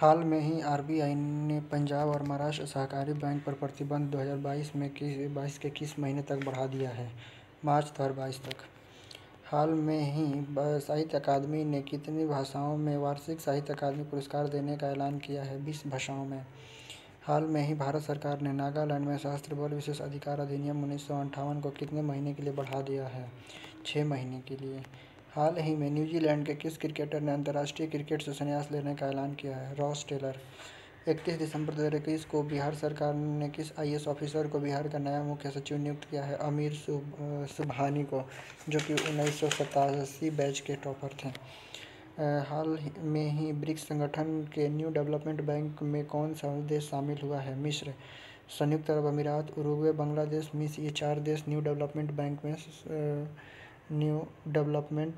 हाल में ही आरबीआई ने पंजाब और महाराष्ट्र सहकारी बैंक पर प्रतिबंध 2022 के 21 महीने तक बढ़ा दिया है, मार्च 2022 तक। हाल में ही साहित्य अकादमी ने कितनी भाषाओं में वार्षिक साहित्य अकादमी पुरस्कार देने का ऐलान किया है? 20 भाषाओं में। हाल में ही भारत सरकार ने नागालैंड में सशस्त्र बल विशेष अधिकार अधिनियम 1958 को कितने महीने के लिए बढ़ा दिया है? 6 महीने के लिए। हाल ही में न्यूजीलैंड के किस क्रिकेटर ने अंतर्राष्ट्रीय क्रिकेट से संन्यास लेने का ऐलान किया है? Ross Taylor. 31 दिसंबर 2021 को बिहार सरकार ने किस आईएएस ऑफिसर को बिहार का नया मुख्य सचिव नियुक्त किया है? अमीर सुबहानी को, जो कि 1987 बैच के टॉपर थे। हाल में ही ब्रिक्स संगठन के न्यू डेवलपमेंट बैंक में कौन सा देश शामिल हुआ है? मिस्र, संयुक्त अरब अमीरात, उरुग्वे, बांग्लादेश, मिस्र, ये 4 देश न्यू डेवलपमेंट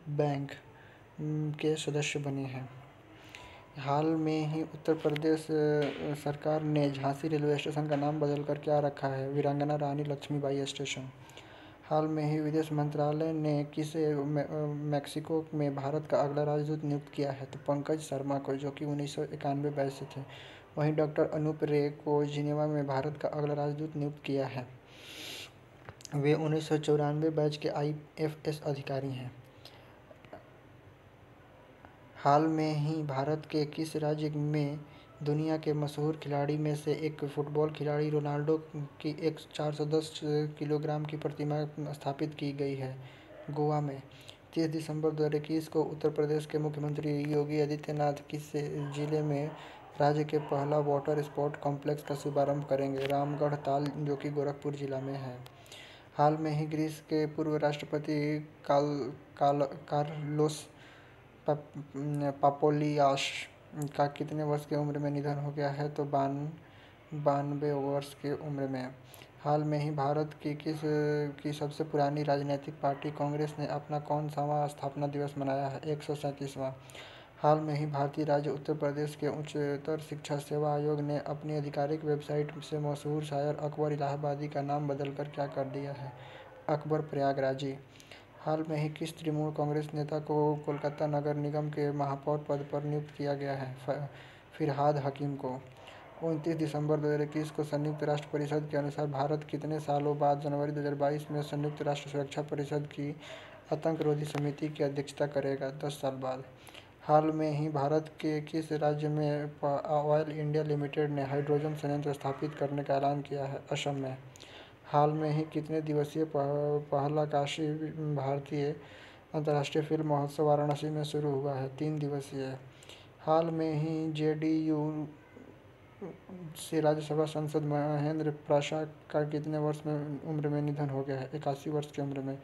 बैंक के सदस्य बने हैं। हाल में ही उत्तर प्रदेश सरकार ने झांसी रेलवे स्टेशन का नाम बदलकर क्या रखा है? वीरांगना रानी लक्ष्मीबाई स्टेशन। हाल में ही विदेश मंत्रालय ने किसे मैक्सिको में भारत का अगला राजदूत नियुक्त किया है? तो पंकज शर्मा को, जो कि 1991 बैच से थे। वहीं डॉक्टर अनूप रे को जिनेवा में भारत का अगला राजदूत नियुक्त किया है। वे 1994 बैच के आईएफएस अधिकारी हैं। हाल में ही भारत के किस राज्य में दुनिया के मशहूर खिलाड़ी में से एक फुटबॉल खिलाड़ी रोनाल्डो की एक 410 किलोग्राम की प्रतिमा स्थापित की गई है? गोवा में। 30 दिसंबर 2021 को उत्तर प्रदेश के मुख्यमंत्री योगी आदित्यनाथ किस जिले में राज्य के पहला वाटर स्पोर्ट कॉम्प्लेक्स का शुभारंभ करेंगे? रामगढ़ ताल, जो कि गोरखपुर जिला में है। हाल में ही ग्रीस के पूर्व राष्ट्रपति कार्लोस पापोलियास का कितने वर्ष की उम्र में निधन हो गया है? तो 92 वर्ष की उम्र में। हाल में ही भारत की सबसे पुरानी राजनीतिक पार्टी कांग्रेस ने अपना कौन सावां स्थापना दिवस मनाया है? 137वां। हाल में ही भारतीय राज्य उत्तर प्रदेश के उच्चतर शिक्षा सेवा आयोग ने अपनी आधिकारिक वेबसाइट से मशहूर शायर अकबर इलाहाबादी का नाम बदलकर क्या कर दिया है? अकबर प्रयागराजी। हाल में ही किस तृणमूल कांग्रेस नेता को कोलकाता नगर निगम के महापौर पद पर नियुक्त किया गया है? फिरहाद हकीम को। 29 दिसंबर 2021 को संयुक्त राष्ट्र परिषद के अनुसार भारत कितने सालों बाद जनवरी 2022 में संयुक्त राष्ट्र सुरक्षा परिषद की आतंकरोधी समिति की अध्यक्षता करेगा? 10 साल बाद। हाल में ही भारत के किस राज्य में ऑयल इंडिया लिमिटेड ने हाइड्रोजन संयंत्र स्थापित करने का ऐलान किया है? असम में। हाल में ही कितने दिवसीय पहला काशी भारतीय अंतर्राष्ट्रीय फिल्म महोत्सव वाराणसी में शुरू हुआ है? 3 दिवसीय। हाल में ही जेडीयू से राज्यसभा सांसद महेंद्र प्रसाद का कितने वर्ष में उम्र में निधन हो गया है? 81 वर्ष की उम्र में।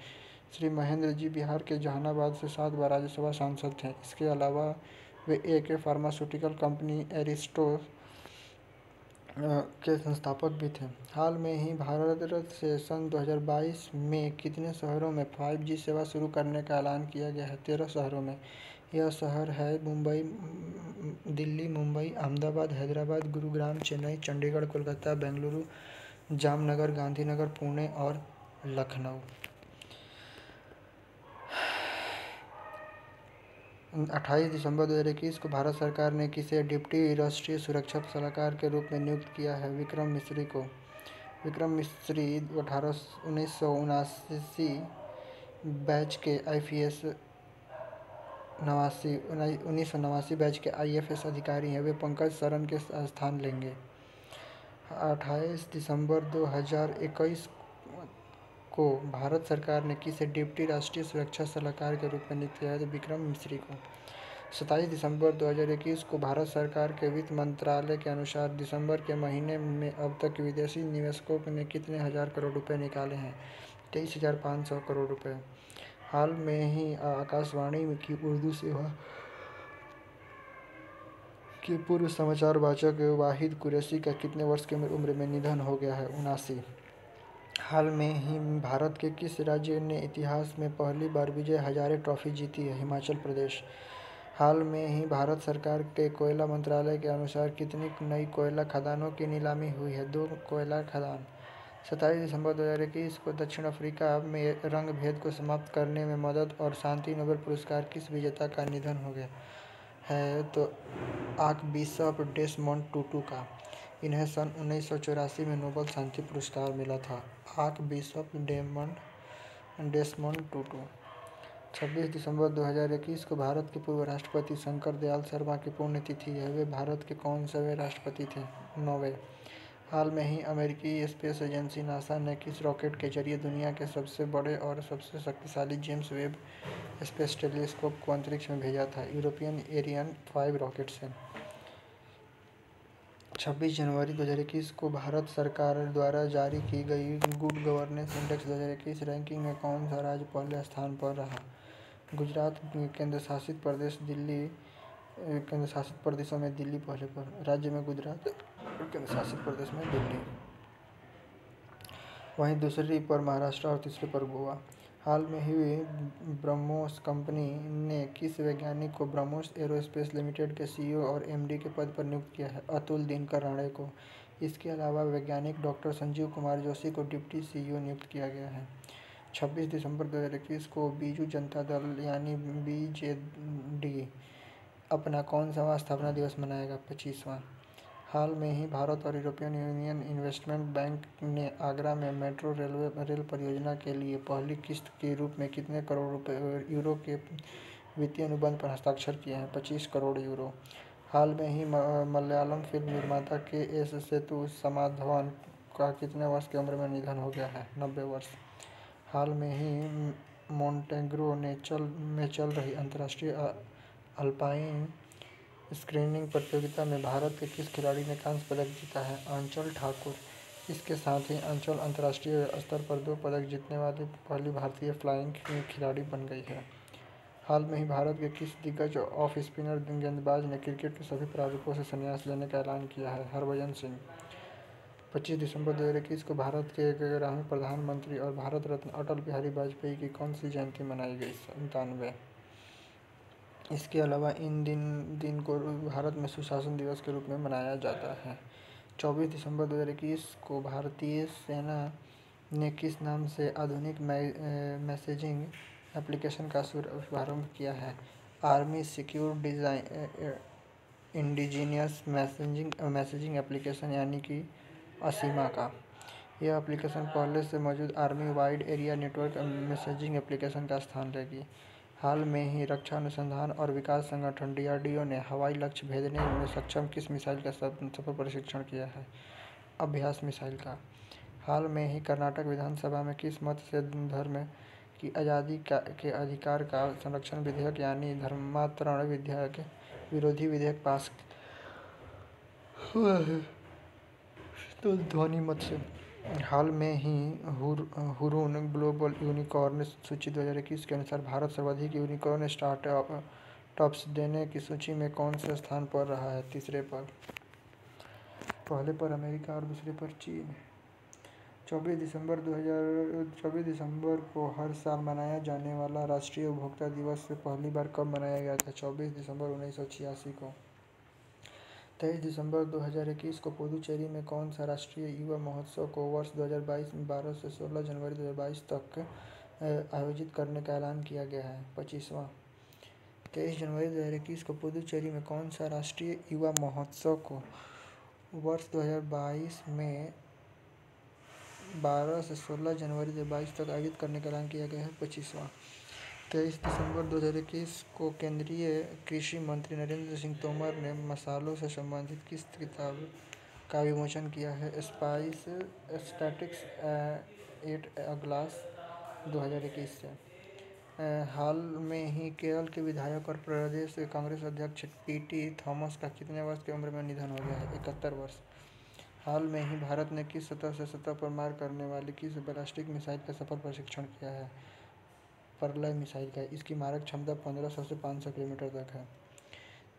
श्री महेंद्र जी बिहार के जहानाबाद से 7 बार राज्यसभा सांसद थे। इसके अलावा वे एके फार्मास्यूटिकल कंपनी एरिस्टो के संस्थापक भी थे। हाल में ही भारत से सन 2022 में कितने शहरों में 5G सेवा शुरू करने का ऐलान किया गया है? 13 शहरों में। यह शहर है दिल्ली, मुंबई, अहमदाबाद, हैदराबाद, गुरुग्राम, चेन्नई, चंडीगढ़, कोलकाता, बेंगलुरु, जामनगर, गांधीनगर, पुणे और लखनऊ। 28 दिसंबर 2021 को भारत सरकार ने किसे डिप्टी राष्ट्रीय सुरक्षा सलाहकार के रूप में नियुक्त किया है? विक्रम मिस्री को। विक्रम मिस्री 1979 बैच के आईपीएस 1989 बैच के आईएफएस अधिकारी हैं। वे पंकज शरण के स्थान लेंगे। 28 दिसंबर 2021 को भारत सरकार ने किसे डिप्टी राष्ट्रीय सुरक्षा सलाहकार के रूप में नियुक्त किया है? तो विक्रम मिस्री को। 27 दिसंबर 2021 को भारत सरकार के वित्त मंत्रालय के अनुसार दिसंबर के महीने में अब तक विदेशी निवेशकों ने कितने हजार करोड़ रुपए निकाले हैं? 23,500 करोड़ रुपए। हाल में ही आकाशवाणी की उर्दू सेवा के पूर्व समाचार वाचक वाहिद कुरैशी का कितने वर्ष की उम्र में निधन हो गया है? 79। हाल में ही भारत के किस राज्य ने इतिहास में पहली बार विजय हजारे ट्रॉफी जीती है? हिमाचल प्रदेश। हाल में ही भारत सरकार के कोयला मंत्रालय के अनुसार कितनी नई कोयला खदानों की नीलामी हुई है? 2 कोयला खदान। 27 दिसंबर 2021 को दक्षिण अफ्रीका में रंग भेद को समाप्त करने में मदद और शांति नोबेल पुरस्कार किस विजेता का निधन हो गया है तो आर्कबिशप डेसमंड टूटू का। इन्हें सन 1984 में नोबेल शांति पुरस्कार मिला था। आर्कबिशप डेसमंड टूटू। 26 दिसंबर 2021 को भारत के पूर्व राष्ट्रपति शंकर दयाल शर्मा की पुण्यतिथि है। वे भारत के कौनसेवें राष्ट्रपति थे? 9वें। हाल में ही अमेरिकी स्पेस एजेंसी नासा ने किस रॉकेट के जरिए दुनिया के सबसे बड़े और सबसे शक्तिशाली जेम्स वेब स्पेस टेलीस्कोप को अंतरिक्ष में भेजा था? यूरोपियन एरियन 5 रॉकेट से। 26 जनवरी 2021 को भारत सरकार द्वारा जारी की गई गुड गवर्नेंस इंडेक्स 2021 रैंकिंग में कौन सा राज्य पहले स्थान पर रहा? गुजरात। केंद्रशासित प्रदेश दिल्ली। केंद्रशासित प्रदेशों में दिल्ली पहले पर। राज्य में गुजरात और केंद्रशासित प्रदेश में दिल्ली। वहीं दूसरी पर महाराष्ट्र और तीसरे पर गोवा। हाल में ही ब्रह्मोस कंपनी ने किस वैज्ञानिक को ब्रह्मोस एरोस्पेस लिमिटेड के सीईओ और एमडी के पद पर नियुक्त किया है? अतुल दिनकर राणे को। इसके अलावा वैज्ञानिक डॉक्टर संजीव कुमार जोशी को डिप्टी सीईओ नियुक्त किया गया है। 26 दिसंबर 2021 को बीजू जनता दल यानी बीजेडी अपना कौन-सा स्थापना दिवस मनाएगा? 25वां। हाल में ही भारत और यूरोपियन यूनियन इन्वेस्टमेंट बैंक ने आगरा में मेट्रो रेल परियोजना के लिए पहली किस्त के रूप में कितने करोड़ यूरो के वित्तीय अनुबंध पर हस्ताक्षर किए हैं? 25 करोड़ यूरो। हाल में ही मलयालम फिल्म निर्माता के एस सेतु समाधवन का कितने वर्ष की उम्र में निधन हो गया है? 90 वर्ष। हाल में ही मोंटेग्रो में चल रही अंतर्राष्ट्रीय अल्पाइन स्कीइंग प्रतियोगिता में भारत के किस खिलाड़ी ने कांस्य पदक जीता है? आंचल ठाकुर। इसके साथ ही आंचल अंतर्राष्ट्रीय स्तर पर 2 पदक जीतने वाली पहली भारतीय फ्लाइंग खिलाड़ी बन गई है। हाल में ही भारत के किस दिग्गज ऑफ स्पिनर गेंदबाज ने क्रिकेट के सभी प्रारूपों से संन्यास लेने का ऐलान किया है? हरभजन सिंह। 25 दिसंबर 2021 को भारत के 11वें प्रधानमंत्री और भारत रत्न अटल बिहारी वाजपेयी की कौन सी जयंती मनाई गई? 97। इसके अलावा इन दिन को भारत में सुशासन दिवस के रूप में मनाया जाता है। 24 दिसंबर 2021 को भारतीय सेना ने किस नाम से आधुनिक मैसेजिंग एप्लीकेशन का शुभारंभ किया है? Army secure indigenous messaging application यानी कि असीमा का। यह एप्लीकेशन पहले से मौजूद army wide area network messaging application का स्थान लेगी। हाल में ही रक्षा अनुसंधान और विकास संगठन डीआरडीओ ने हवाई लक्ष्य भेजने में सक्षम किस मिसाइल का सफल परीक्षण किया है? अभ्यास मिसाइल का। हाल में ही कर्नाटक विधानसभा में किस मत से धर्म की आज़ादी के अधिकार का संरक्षण विधेयक यानी धर्मांतरण विरोधी विधेयक पास हुआ है? तो ध्वनि मत से। हाल में ही हुरून ग्लोबल यूनिकॉर्न सूची 2021 के अनुसार भारत सर्वाधिक यूनिकॉर्न स्टार्टअप्स देने की सूची में कौन से स्थान पर रहा है? तीसरे पर। पहले पर अमेरिका और दूसरे पर चीन। 24 दिसंबर को हर साल मनाया जाने वाला राष्ट्रीय उपभोक्ता दिवस से पहली बार कब मनाया गया था? 24 दिसंबर 1986 को। 23 दिसंबर 2021 को पुडुचेरी में कौन सा राष्ट्रीय युवा महोत्सव को वर्ष 2022 में 12 से 16 जनवरी 2022 तक आयोजित करने का ऐलान किया गया है? 25वां। 23 जनवरी 2021 को पुडुचेरी में कौन सा राष्ट्रीय युवा महोत्सव को वर्ष 2022 में 12 से 16 जनवरी 2022 तक आयोजित करने का ऐलान किया गया है? 25वां। 23 दिसंबर 2021 को केंद्रीय कृषि मंत्री नरेंद्र सिंह तोमर ने मसालों से संबंधित किस किताब का विमोचन किया है? Spice statistics at a glass 2021 से। हाल में ही केरल के विधायक और प्रदेश कांग्रेस अध्यक्ष टीटी थॉमस का कितने वर्ष की उम्र में निधन हो गया है? 71 वर्ष। हाल में ही भारत ने किस सतह से सतह पर मार करने वाली किस बैलिस्टिक मिसाइल का सफल परीक्षण किया है? परलय मिसाइल का। इसकी मारक क्षमता 1500 से 500 किलोमीटर तक है।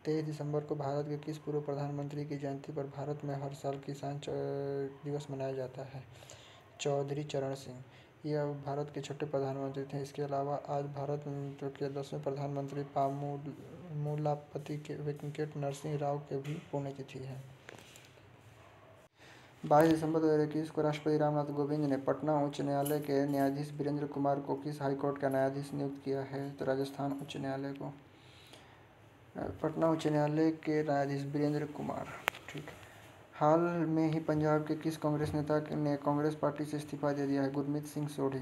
23 दिसंबर को भारत के किस पूर्व प्रधानमंत्री की जयंती पर भारत में हर साल किसान दिवस मनाया जाता है? चौधरी चरण सिंह। यह भारत के छठे प्रधानमंत्री थे। इसके अलावा आज भारत के 10वें प्रधानमंत्री पामुलापति वेंकट नरसिंह राव की भी पुण्यतिथि है। 22 दिसंबर 2021 को राष्ट्रपति रामनाथ कोविंद ने पटना उच्च न्यायालय के न्यायाधीश वीरेंद्र कुमार को किस हाईकोर्ट का न्यायाधीश नियुक्त किया है? तो राजस्थान उच्च न्यायालय को। पटना उच्च न्यायालय के न्यायाधीश वीरेंद्र कुमार। ठीक। हाल में ही पंजाब के किस कांग्रेस नेता ने कांग्रेस पार्टी से इस्तीफा दे दिया है? गुरमीत सिंह सोढ़ी।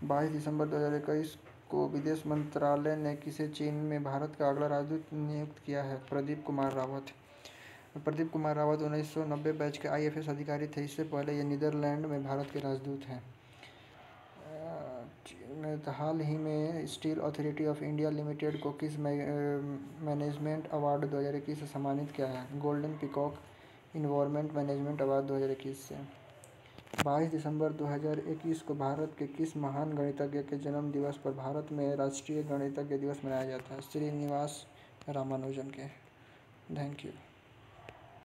22 दिसंबर 2021 को विदेश मंत्रालय ने किसे चीन में भारत का अगला राजदूत नियुक्त किया है? प्रदीप कुमार रावत। प्रदीप कुमार रावत 1990 बैच के IFS अधिकारी थे। इससे पहले ये नीदरलैंड में भारत के राजदूत हैं। हाल ही में steel authority of India limited को किस मैनेजमेंट अवार्ड 2021 से सम्मानित किया है? Golden peacock environment management award 2021 से। 22 दिसंबर 2021 को भारत के किस महान गणितज्ञ के जन्म दिवस पर भारत में राष्ट्रीय गणितज्ञ दिवस मनाया जाता है? श्रीनिवास रामानुजन के। Thank you.